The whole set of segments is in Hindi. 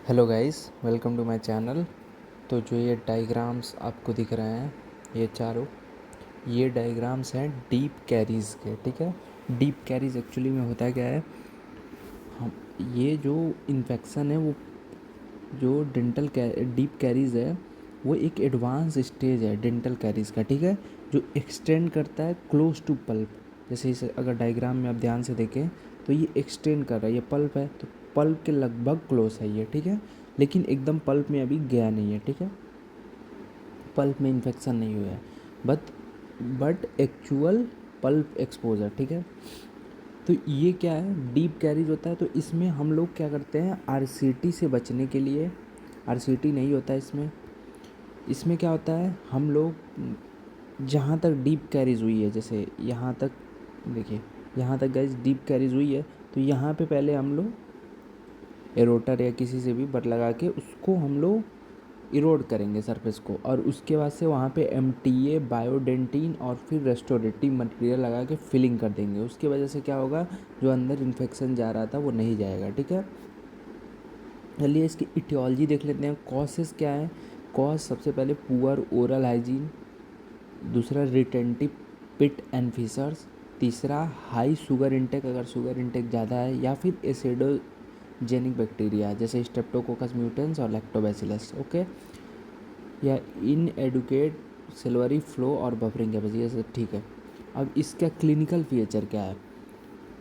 Hello guys, welcome to my channel. तो जो ये डायग्राम्स आपको दिख रहे हैं, ये चारों, ये डायग्राम्स हैं डीप कैरीज़ के। ठीक है, डीप कैरीज़ एक्चुअली में होता क्या है, हम ये जो इन्फेक्शन है वो जो डीप कैरीज़ है वो एक एडवांस स्टेज है डेंटल कैरीज़ का। ठीक है, जो एक्सटेंड करता है क्लोज टू पल्प। जैसे इसे अगर डायग्राम में आप ध्यान से देखें तो ये एक्सटेंड कर रहा है, ये पल्प है तो पल्प के लगभग क्लोज है ये। ठीक है, लेकिन एकदम पल्प में अभी गया नहीं है। ठीक है, पल्प में इन्फेक्शन नहीं हुआ है, बट एक्चुअल पल्प एक्सपोजर। ठीक है, तो ये क्या है, डीप कैरीज होता है। तो इसमें हम लोग क्या करते हैं, आरसीटी से बचने के लिए, आरसीटी नहीं होता है इसमें। इसमें क्या होता है, हम लोग जहाँ तक डीप कैरीज हुई है, जैसे यहाँ तक देखिए, यहाँ तक गाइस डीप कैरीज हुई है, तो यहाँ पे पहले हम लोग एरोटर या किसी से भी बट लगा के उसको हम लोग इरोड करेंगे सरफेस को, और उसके बाद से वहाँ पे एमटीए, बायोडेंटिन और फिर रेस्टोरेटिव मटेरियल लगा के फिलिंग कर देंगे। उसकी वजह से क्या होगा, जो अंदर इन्फेक्शन जा रहा था वो नहीं जाएगा। ठीक है, चलिए इसकी इटियोलॉजी देख लेते हैं। कॉसेस क्या है, कॉज सबसे पहले पुअर ओरल हाइजीन, दूसरा रिटेंटिव पिट एंड फिशर्स, तीसरा हाई शुगर इंटेक, अगर शुगर इंटेक ज़्यादा है, या फिर एसिडोजेनिक बैक्टीरिया जैसे स्ट्रेप्टोकोकस म्यूटेंस और लैक्टोबैसिलस। ओके, या इन एडुकेट सिल्वरी फ्लो और बफरिंग कैपेसिटी, ये सब ठीक है। अब इसका क्लिनिकल फीचर क्या है,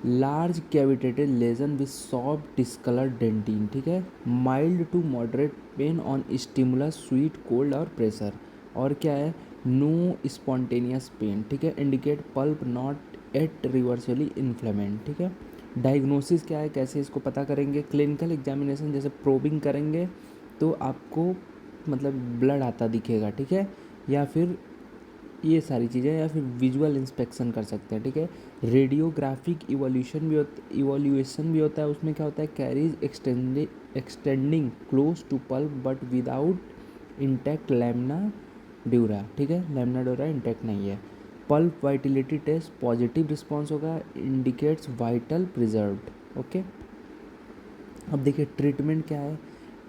large cavitated lesion with soft discoloured dentin. ठीक है, mild to moderate pain on stimulus, sweet cold और प्रेशर, और क्या है, नो स्पॉन्टेनियस पेन। ठीक है, indicate pulp not at reversibly inflamed. ठीक है, डायग्नोसिस क्या है, कैसे इसको पता करेंगे, क्लिनिकल एग्जामिनेशन जैसे प्रोबिंग करेंगे तो आपको मतलब ब्लड आता दिखेगा। ठीक है, या फिर ये सारी चीज़ें, या फिर विजुअल इंस्पेक्शन कर सकते हैं। ठीक है, रेडियोग्राफिक इवोल्यूशन भी होता है। उसमें क्या होता है, caries extending close to pulp but without intact lamina dura. ठीक है, लैमिना ड्यूरा इंटैक्ट नहीं है। Pulp vitality test positive response होगा, इंडिकेट्स वाइटल प्रिजर्व्ड। ओके, अब देखिए ट्रीटमेंट क्या है।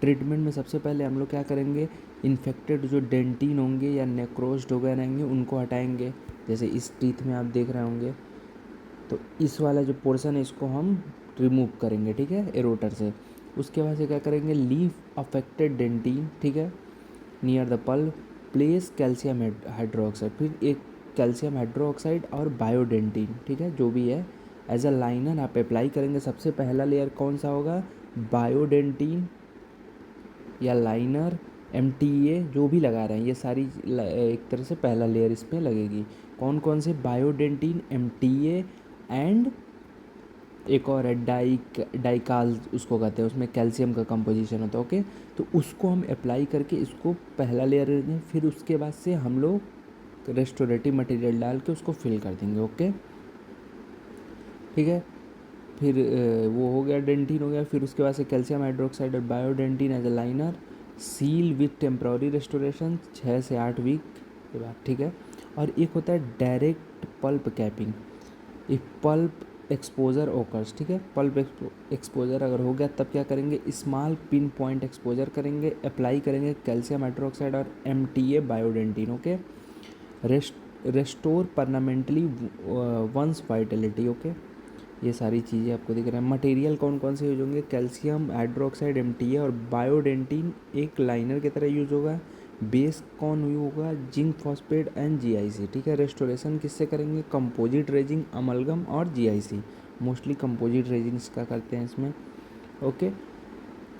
ट्रीटमेंट में सबसे पहले हम लोग क्या करेंगे, इन्फेक्टेड जो डेंटिन होंगे या नेक्रोस्ड हो गए रहेंगे उनको हटाएंगे। जैसे इस टीथ में आप देख रहे होंगे, तो इस वाला जो पोर्शन है इसको हम रिमूव करेंगे। ठीक है, एरोटर से। उसके बाद से क्या करेंगे, लीव अफेक्टेड डेंटिन। ठीक है, near the pulp place calcium hydroxide, फिर एक कैल्शियम हाइड्रोक्साइड और बायोडेंटिन। ठीक है, जो भी है एज अ लाइनर आप अप्लाई करेंगे। सबसे पहला लेयर कौन सा होगा, बायोडेंटिन या लाइनर, एमटीए जो भी लगा रहे हैं, ये सारी एक तरह से पहला लेयर इस पर लगेगी। कौन कौन से, बायोडेंटिन, एमटीए एंड एक और है डाइकाल उसको कहते हैं, उसमें कैल्शियम का कंपोजिशन होता है। ओके, तो उसको हम अप्लाई करके इसको पहला लेयर देंगे, फिर उसके बाद से हम लोग रेस्टोरेटिव मटेरियल डाल के उसको फिल कर देंगे। ओके, ठीक है, फिर वो हो गया, डेंटिन हो गया, फिर उसके बाद से कैल्शियम हाइड्रोक्साइड और biodentine as a liner, seal with temporary restoration 6 से 8 वीक के बाद। ठीक है, और एक होता है direct pulp capping, if pulp exposure occurs. ठीक है, पल्प एक्सपोजर अगर हो गया तब क्या करेंगे, स्मॉल पिन पॉइंट एक्सपोजर करेंगे, अप्लाई करेंगे कैल्शियम हाइड्रोक्साइड और MTA biodentine. Okay, restore permanently once vitality. Okay, ये सारी चीज़ें आपको दिख रहा है। मटेरियल कौन कौन से यूज होंगे, कैल्शियम हाइड्रोक्साइड, एमटीए और बायोडेंटिन एक लाइनर की तरह यूज होगा। बेस कौन यूज होगा, जिंक फॉस्फेट एंड जीआईसी। ठीक है, रेस्टोरेशन किससे करेंगे, कंपोजिट रेजिन, अमलगम और जीआईसी। मोस्टली कंपोजिट रेजिन इसका करते हैं इसमें। ओके,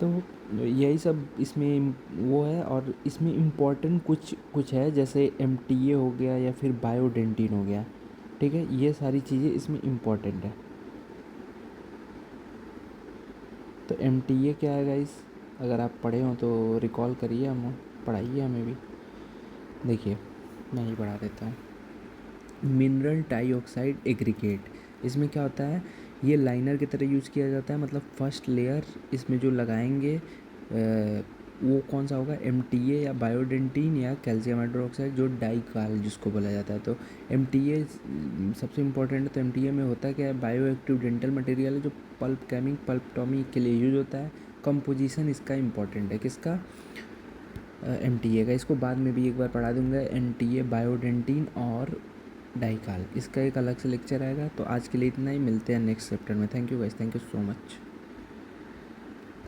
तो यही सब इसमें वो है, और इसमें इम्पॉर्टेंट कुछ कुछ है, जैसे एमटीए हो गया या फिर बायोडेंटिन हो गया। ठीक है, ये सारी चीज़ें इसमें इम्पॉर्टेंट है। तो एमटीए क्या है गाइस, अगर आप पढ़े हो तो रिकॉल करिए, हम पढ़ाइए हमें भी। देखिए मैं ही पढ़ा देता हूँ। मिनरल डाइऑक्साइड एग्रीगेट, इसमें क्या होता है, ये लाइनर की तरह यूज़ किया जाता है। मतलब फर्स्ट लेयर इसमें जो लगाएंगे वो कौन सा होगा, एमटीए या बायोडेंटिन या कैल्शियम हाइड्रोक्साइड जो डाइकाल जिसको बोला जाता है। तो एमटीए सबसे इम्पोर्टेंट है। तो एमटीए में होता है क्या है, बायो एक्टिव डेंटल मटेरियल है जो पल्प कैमिंग पल्पटॉमी के लिए यूज होता है। कंपोजिशन इसका इम्पॉर्टेंट है, किसका, एमटीए का। इसको बाद में भी एक बार पढ़ा दूंगा, एनटीए, बायोडेंटीन और डाइकाल, इसका एक अलग से लेक्चर आएगा। तो आज के लिए इतना ही, मिलते हैं नेक्स्ट चैप्टर में। Thank you guys, thank you so much.